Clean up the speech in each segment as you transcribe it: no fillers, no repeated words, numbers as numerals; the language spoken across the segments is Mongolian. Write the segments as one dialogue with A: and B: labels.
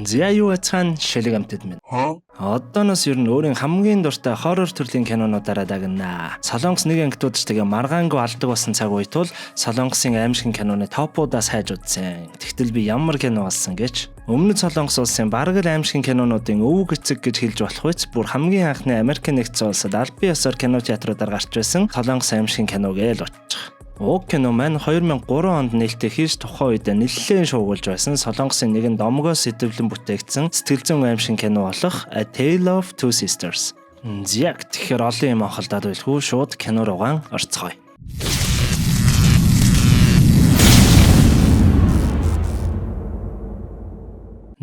A: Зя юу ацхан шилэг амтд минь. Одооноос ер нь өөрийн хамгийн дуртай хоррор төрлийн кинонуудаараа дагнаа. Солонгос нэг ангидуудч тэгээ маргаангүй алдаг болсон цаг үед бол Солонгосын аимшигын киноны топуудаас хайж үзсэн. Тэгтэл би ямар кино болсон гэж. Өмнөд Солонгос улсын бараг л аимшигын кинонуудын өвөг эцэг гэж хэлж болох үс бүр хамгийн анхны Америк нэгдсэн улсад аль бие ёсоор кино театруудаар гарч байсан Солонгос аимшигын киног л очих. Уг кино маань 2003 онд нээлттэй хийж тухайн үед нэлээд шуугуулж байсан Солонгосын нэгэн домгоос сэдвлэн бүтээгдсэн сэтгэл зүйн аимшигын кино болох A Tale of Two Sisters. Яг тэгэхээр олон юм анхалдаад байлгүй шууд кино руугаа орцгоё.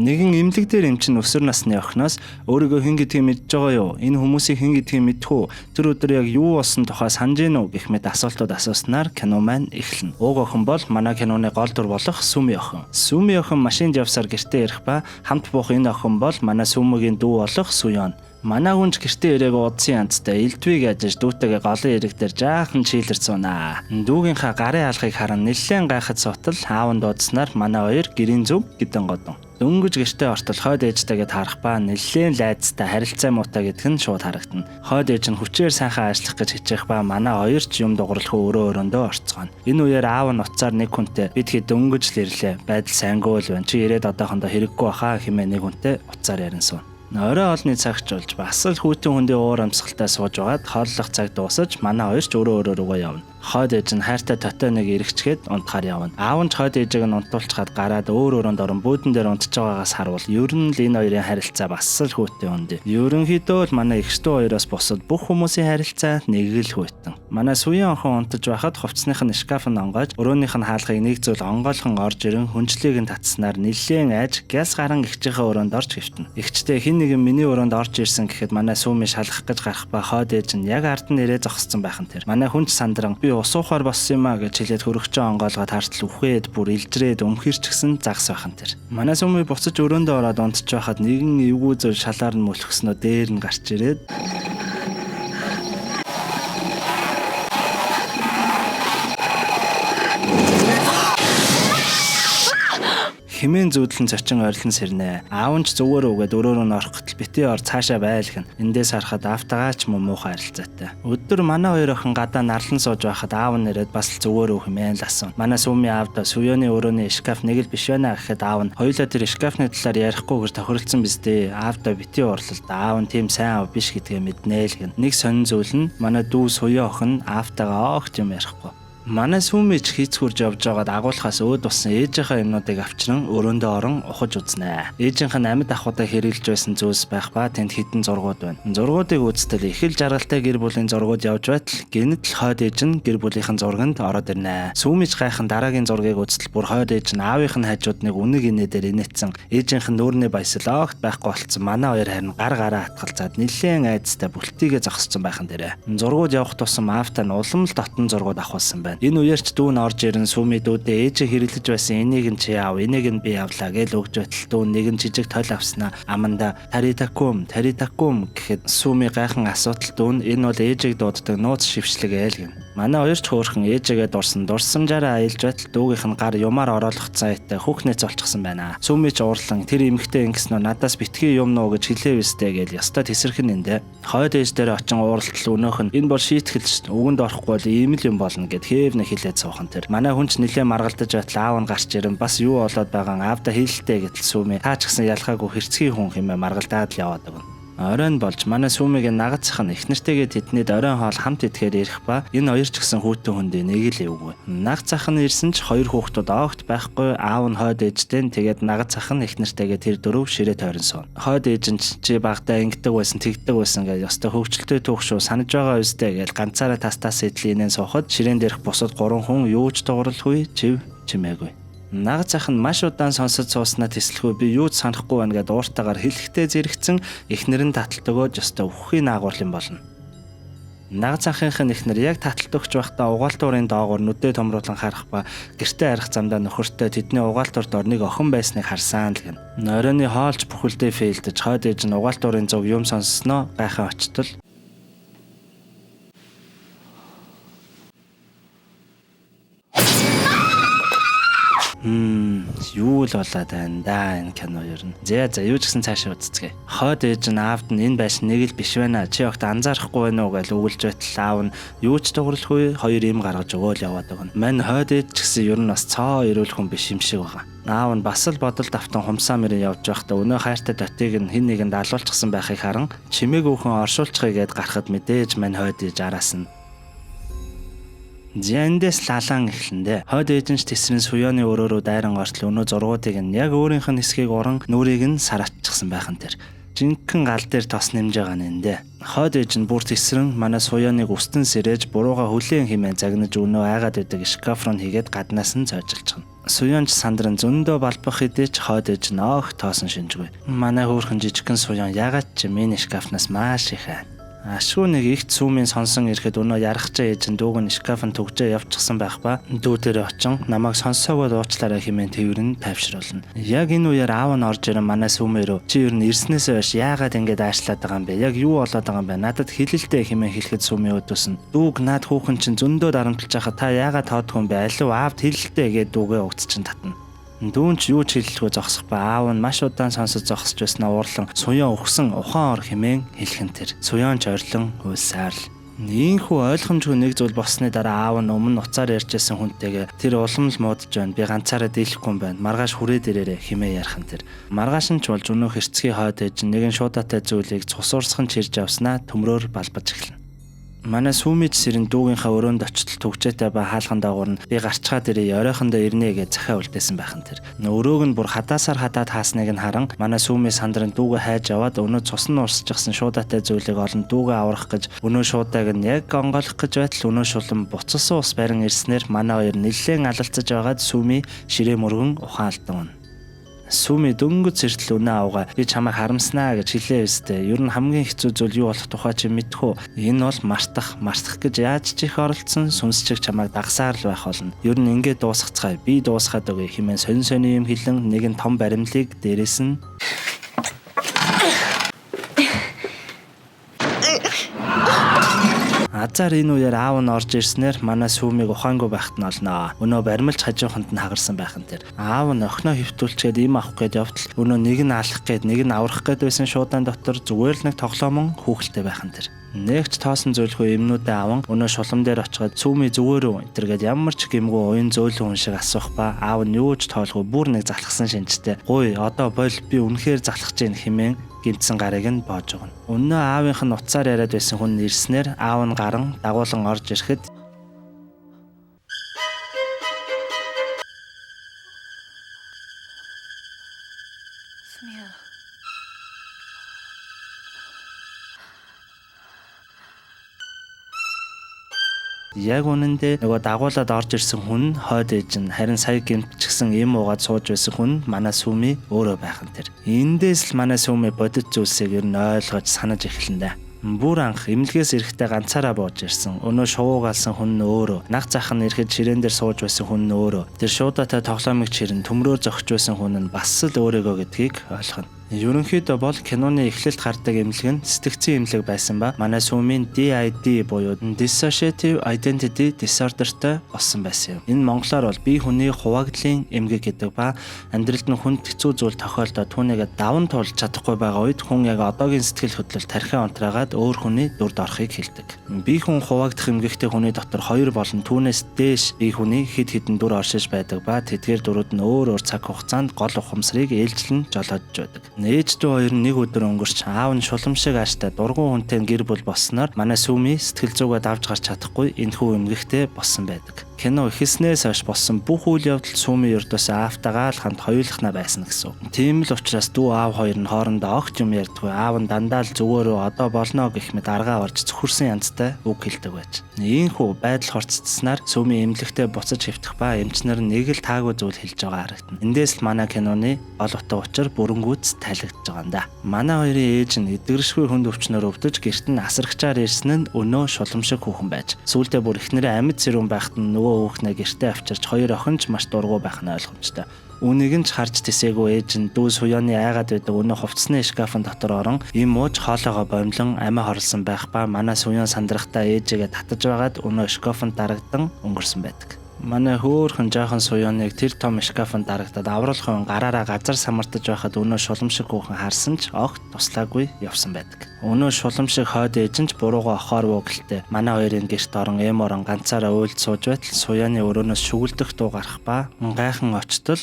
A: Нэгэн эмнэлэг дээр эмчин өсвөр насны охиноос өөрийгөө хэн гэдгийг мэдж байгаа юу? Энэ хүмүүсийг хэн гэдгийг мэдхүү? Тэр өдөр яг юу болсон тухай санаж гэнэ үү гэх мэт асуултууд асууснаар кино маань эхэлнэ. Уг охин бол манай киноны гол дүр болох Сүми охин. Сүми охин машинд явсаар гэртээ ирэх ба хамт буух энэ охин бол манай Сүмигийн дүү болох Суён. Манай хүнч гэртээ ирээг удсан янзтай элдвийг ажиж дүүтэйгээ голын эрэг дээр жаахан чийлэрч сунаа. Дүүгийнхаа гарын алгыг харан нэлээд гайхаж сутал аавн дуудснаар манай хоёр гэрийн зүг гэдэн годон. Дөнгөж гэртээ ортол хойд ээжтэйгээ таарах ба нэлээд лайдтай харилцаа муутай гэдг нь шууд харагдана. Хойд ээж нь хүчээр сайхан ажиллах гэж хичээх ба манай хоёр ч юм дугарлах өөрөө өрөөндөө орцгоно. Энэ үеэр аав нь уцаар нэг хүнтэй бид хэд дөнгөж л ирлээ. Байдал сайнгүй л байна. Чи ирээд одоохондоо хэрэггүй баха хэмээн нэг хүнтэй уцаар ярин суун. Орой олны цагч болж бас л хүүтэн хүндээ уур амьсгалтай сууж байгаад хооллох цаг дуусаж манай хоёр ч өөрөө руугаа явна. Хойд ээж нь хайртай тотой нэг эргэчгээд унтахаар явна. Аав нь хойд ээжийг нь унтуулчихад гараад өөр өрөөнд орон буудан дээр унтж байгаагаас харвал ер нь л энэ хоёрын харилцаа бас л хүүтэн хүндээ. Ерөнхийдөө л манай эгчтэй хоёроос бусад бүх хүмүүсийн харилцаа нэг л хүүтэн. Манай Суян охин унтаж байхад хувцсных нь шкаф нь онгойж өрөөнийх нь хаалгыг нэг зүйл онгойлхон орж ирэн хүнчлийг нь татснаар нилээн айж гяс гаран эгчийнхээ өрөөнд орж хэвтэнэ. Эгчтэй хин нэгэн миний өрөөнд орж ирсэн гэхэд манай Сүми шалгах гэж гарах ба хойд ээж нь яг ард нь ирээ зогссон байхан тэр. Манай хүнч сандран би усуухаар болсон юм а гэж хэлээд хөрөгчөө онгойлгоод хартал үхээд бүр илжрээд өмхөрч гисэн загс байхан тэр. Манай Сүми буцаж өрөөндөө ороод унтж байхад нэгэн эвгүй зөв шалаар нь мөлхснөө дээр нь гарч ирээд хэмээн зүүдлэн зочин ойрлон сэрнэ. Аав нь ч зүгээр үгээд өрөөрөө нь орох гэтэл битээ ор цаашаа байлгана. Эндээс харахад автагаа ч муухай харилцаатай. Өдөр манай хоёр охин гадаа нарлан сууж байхад аав нь ирээд бас л зүгээр үү хэмээн л асуув. Манай Сүми аавда Суёны өрөөний шкаф нэг л биш байна гэхэд аав нь хоёулаа тэр шкафны талаар ярихгүйгээр тохиролцсон биз дээ. Аавда битээ урлалт аав нь тийм сайн аав биш гэдгээ мэднэ л гэн. Нэг сонин зүйл нь манай дүү Суён охин аавтайгаа огт юм ярихгүй. Манай Сүми ч хийц хурж явж байгаад агуулхаас өөд болсон ээжийнхээ юмнуудыг авчран өрөөндөө орон ухаж узнаа. Ээжийнх нь амьд ахуйтай хэрэглэж байсан зүйлс байх ба тэнд хідэн зургууд байна. Зургуудыг үзтэл их л жаргалтай гэр бүлийн зургууд явж байтал гэнэт л хойд ээж нь гэр бүлийнхэн зурганд ороод ирнэ. Сүми ч гайхан дараагийн зургийг үзтэл бүр хойд ээж нь аавынх нь хажууд нэг үнэг инээдээр инээдсэн. Ээжийнх нь нүүрний баясал огт байхгүй болцсон. Манай хоёр харин гар гараа хатгалзаад нэлээд айцтай бүлтийгээ зогссон байхан дээрээ. Зургууд явах тусам аавтай нь улам л дотн зургууд авахулсан байна. Энэ үеэр ч дүү нь орж ирэн Сүми дүүдээ ээжээ хэрэглэж байсан энийг нь чи аав, энийг нь би авлаа гэж өгж байтал дүү нэг нь жижиг тол авснаа аманда таритакум гэхэд Сүми гайхан асуудал дүү нь энэ бол ээжийг дууддаг нууц шившлэг ээл гэн. Манай хоёр ч хөөрхөн ээжээгээ дурсамжаараа аялж байтал дүүгийнх нь гар юмар оруулах цайтай хүүхнээц олчихсан байна. Сүми ч уурлан тэр эмэгтэй ингэснөө надаас битгий юм нуу гэж хэлээ вэстэй гэж ястаа тесэрхэн эндэ. Хойд ээж дээр очин ууралтал өнөөх нь энэ бол шийтгэл өгөнд орохгүй бол ийм л юм болно гэд нэг хэлээд суухан тэр. Манай хүн ч нэлээд маргалдаж байтал аав нь гарч ирэн бас юу болоод байгаа аавда хэлэлтэй гэтэл Сүми таа ч гэсэн ялгаагүй хэрцгий хүн хэмээн маргалдаад л яваад өгнө. Оройн болж манай Сүмигийн нагацх нь их нэртэйгээ тэднийд оройн хоол хамт идэхээр ирэх ба энэ хоёр ч гэсэн хүүтэн хүндээ нэг л эвгүй. Нагацх нь ирсэн ч хоёр хүүхдүүд огт байхгүй аав нь хойд ээжтэй тэгээд нагацх нь их нэртэйгээ тэр дөрөв ширээ тойрон суун. Хойд ээж нь чи багтаа ингэдэг байсан тэгдэг байсан гэж ёстой хөвгчлөлтөө түүх шүү санаж байгаа үстэй гэж ганцаараа тастаас идэлийнэн суухад ширээн дээрх бусад гурван хүн юу ч дууралгүй чимээгүй. Нагацх нь маш удаан сонсож сууснаа тэслэхүү би юу ч санахгүй байна гэд ууртаагаар хэлэхдээ зэрэгцэн эхнэр нь таталт өгөөж ёстой үхэхийн наагурлын болно. Нагацхынх нь эхнэр яг таталт өгч байхдаа угаалтуурын доогуур нүдээ томруулан харах ба гэртээ арих замдаа нөхөртөө тэдний угаалтурд орныг охин байсныг харсан л гэн. Оройны хоолч бүхэлдээ фейлдэж хойд ээж нь угаалтуурын зөв юм сонссноо гайхаа очтол юу л болоод байна да энэ кино ер нь. За юу ч гэсэн цаашаа үзцгээе. Хойд ээж нь аавд нь энэ байшин нэг л биш байна. Чи огт анзаарахгүй байна уу гэж өгүүлж байтал аав нь юу ч дууралгүй хоёр им гаргаж өгөөл яваад байгаа. Мань хойд ээж ч гэсэн ер нь бас цоо ирүүл хүн биш юм шиг байгаа. Аав нь бас л бодолд автан хумсаа мөрөө явж байхдаа өнөө хайртай дотыг нь хин нэгэнд алуулчихсан байхыг харан чимээг өөхөн оршуулчихъя гэд гарахад мэдээж мань хойд ээж араас нь эндээс лалаан эхлэндэ. Хойд ээжинч тэсрэн суяаны өрөөрөө дайран ортол өнөө зургуудыг нь яг өөрийнх нь хэсгийг уран нүрийг нь сарааччихсан байхан тэр. Жинхэнэ гал дээр тос нэмж байгаа нэндэ. Хойд ээж нь бүр тэсрэн манай суяаныг устэн сэрэж бурууга хүлээн хэмээн загнаж өнөө айгаад байдаг шкаф руу хийгээд гаднаас нь цойжилчихна. Суяанч сандран зөндөө балбах хэдий ч хойд ээж нь оох тоосон шинжгүй. Манай хөөрхөн жижигхэн суяан ягаад ч миний шкафнаас маш их айн. Ашгүй нэг их цүүмийн сонсон ирэхэд өнөө ярахчаа ээж нь дүүг нь шкафын төгжөө явчихсан байх ба дүү дээр очин намайг сонсоогоо уучлаарай хэмээн тэрвэрн тайвшруулна. Яг энэ үеэр аав нь орж ирэн манай сүүмээрөө чи ер нь ирснээсээ хойш яагаад ингэж аашлаад байгаа юм бэ? Яг юу болоод байгаа юм бэ? Надад хэлэлтэй хэмээн хэлэхэд сүүмийн өдөөс нь дүүг наад хүүхэн чинь зөндөө дарамтлж байхад та яагаад тоодгүй юм бэ? Алив аавд хэлэлтэй гээд дүүгээ угтчихын татна. Дүүн ч юу ч хэлэлгүй зогсох ба аав нь маш удаан сонсож зогсож байснаа уурлан суяан өгсөн ухаан ор хэмээн хэлхэн тэр. Суяан ч ойрлон уйлсаар л. Ийхүү ойлгомжгүй нэг зүйл болсны дараа аав нь өмнө уцаар ярьжсэн хүнтэйгээ тэр улам л муудаж байна. Би ганцаараа дийлэхгүй юм байна. Маргааш хүрээ дээрээ хэмээн ярхан тэр. Маргааш нь ч болж өнөө хэрцгий хойд ээж нэгэн шуудатай зүйлийг цусуурсхан чирж авснаа төмрөөр балбаж эхэлнэ. Манай сүүмиж сэрэн дүүгийнхаа өрөөнд очтол төгчөөтэй ба хаалхан даагуур нь би гарчгаад ирээ оройхондоо ирнэ гэж захиа үлдээсэн байхан тэр. Өрөөг нь бүр хадаасаар хадаад хаасныг нь харан манай сүүмийн сандрын дүүгээ хайж аваад өнөө цус нь урсчихсан шуудатай зүйлийг олон дүүгээ аврах гэж өнөө шуудааг нь яг онгойлох гэж байтал өнөө шулан буцсан ус барин ирснээр манай хоёр нэлээд алалцаж байгаад сүүми ширээ мөргөн ухаан алдан. Сүүми дөнгөж зэртэл өнөө авгаа би чамайг харамснаа гэж хэлээ өстэй. Ер нь хамгийн хэцүү зүйл юу болох тухай чи мэдхүү. Энэ бол мартах гэж яаж ч их оролцсон сүнсчиг чамайг дагсаар л байх болно. Ер нь ингээд дуусгацгаая. Би дуусгаад өгье хэмээн сонин юм хэлэн нэгэн том баримлыг дээрээс нь Азар энэ үеэр аав нь орж ирснээр манай сүүмийг ухаангүй байхад нь олноо. Өнөө баримлж хажууханд нь хагарсан байхан тэр. Аав нь охиноо хөвтүүлчгээд им авах гээд явтал өнөө нэг нь алах гээд нэг нь аврах гээд байсан шуудаан дотор зүгээр л нэг тоглоомон хүүхэлтэй байхан тэр. Нэгч тоосон зөвлөхөө юмнуудаа аван өнөө шулам дээр очиод сүүми зүгээрөө энтергээд ямар ч гэмгүй уян зөөлөн хүн шиг асуух ба аав нь юу ч тоолгүй бүр нэг залхсан шинжтэй. Гуй одоо бол би үнэхээр залхаж гин хэмээн гимтсэн гарыг нь боож өгнө. Өнөө аавынх нь уцаар яриад байсан хүн ирснээр аав нь гаран дагуулan орж ирэхэд яг үнэндээ нөгөө дагуулад орж ирсэн хүн хойд ээж нь харин сая гэмтчихсэн им уугаад сууж байсан хүн манай сүүми өөрөө байхан тэр. Эндээс л манай сүүми бодит зүйлсийг ер нь ойлгож санаж эхэлнэ. Бүр анх эмнэлгээс эрэхтэй ганцаараа бууж ирсэн. Өнөө шуугаалсан хүн нь өөрөө. Нах зах нь ирэхэд ширээн дээр сууж байсан хүн нь өөрөө. Тэр шуудатай тоглоомыг чирэн төмрөөр зогч байсан хүн нь бас л өөрийгөө гэдгийг ойлгоно. Ерөнхийдөө бол киноны эхлэлд гардаг эмнэлэг нь сэтгцэн эмнэлэг байсан ба манай сүүмийн DID буюу Dissociative Identity Disorderтэй болсон байсан юм. Энэ монголоор бол бие хүний хуваагдлын эмгэг гэдэг ба амьдралд нь хүнд хэцүү зүйл тохиолдоод түүнийгээ даван туулж чадахгүй байгаа үед хүн яг одоогийн сэтгэл хөдлөл тархиа унтраагаад өөр хүний дүрд орохыг хэлдэг. Бие хүн хуваагдах эмгэгтэй хүний дотор хоёр болон түүнээс дээш бие хүний хэд хэдэн дүр оршиж байдаг ба тэдгээр дүрүүд нь өөр цаг хугацаанд гол ухамсарыг ээлжлэн жолоодж байдаг. Ээждүү хоёр нэг өдөр өнгөрч аав нь шулам шиг ааштай дургуун хүнтэй гэр бүл болсноор манай сүүми сэтгэл зүгээ давж гарч чадахгүй энэхүү эмгэгтэй болсон байдаг. Кино эхэлснээс хойш болсон бүх үйл явдал сүүми ердөөс аавтайгаа л хамт хоёулахна байсан гэсэн. Тийм л учраас дүү аав хоёр нь хоорондоо огт юм ярьдгүй. Аав нь дандаа л зүгөөрөө одоо болно гэх мэт аргаа орж зөвхөрсөн янзтай үг хэлдэг байж. Ийхүү байдал хорцдснаар сүүми эмнэлэгтээ буцаж хэвтэх ба эмчнэр нэг л таагүй зүйл хэлж байгаа харагдана. Эндээс л манай киноны гол утга учир бүрэнгүйц тайлагдж байгаа юм да. Манай хоёрын ээж нь эдгэршгүй хүнд өвчнөр өвдөж гэрт нь асаргчаар ирсэн нь өнөө шулам шиг хүүхэн байж. Сүүлдээ бүр ихнэрээ амьд сэрүүн байхад нь хүүхнээ гэртээ авчирч хоёр охин ч маш дургуй байх нь ойлгомжтой. Үнийг нь ч харж тисээгүй ээж нь дүү суяаны айгаад байдаг өнөө хувцсны шкафын дотор орон им ууж хоолоогоо бомлон амиа хорлсон байх ба манай суяан сандрахтаа ээжигээ татаж байгаад өнөө шкафанд дарагдан өнгөрсөн байдаг. Манай хөөхөн жаахан суяаныг тэр том шкафанд дарагдаад авруулахын гараараа газар самартаж байхад өнөө шуламшиг хүүхэн харсан ч огт туслаагүй явсан байдаг. Өнөө шуламшиг хойд ээжинч бурууга охоор вөглөлтэй манай хоёрын гэрт орон эм орон ганцаараа уйлд сууж байтал суяаны өрөөнөөс шүгэлдэх дуу гарах ба гайхан очтол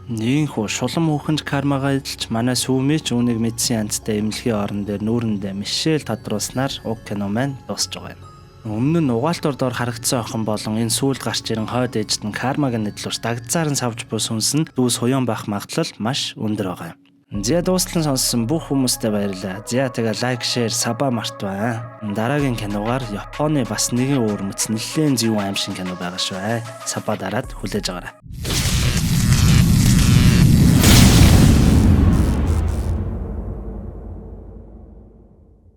A: Нийнхүү шулам хүүхэнд кармагаа эдэлж манай сүүмээч үүнийг мэдсэн янзтай эмнэлгийн орон дээр нүүрэндээ Мишель тодруулснаар уг кино маань дуусж байгаа юм. Өмнө нь угаалтур доор харагдсан охин болон энэ сүүлд гарч ирэн хойд ээжт нь кармаг нэдлүүрс дагдсаар нь савж буй сүнс нь дүүс хуян байх магадлал маш өндөр байгаа юм. Зя дуустал сонссон бүх хүмүүстээ баярлалаа. Зя тэгээ лайк, шеэр, саба мартваа. Дараагийн киногаар Японы бас нэгэн өөр мэт нэлээд зөв аим шиг кино байгаа шүү. Саба дараад хүлээж аваарай.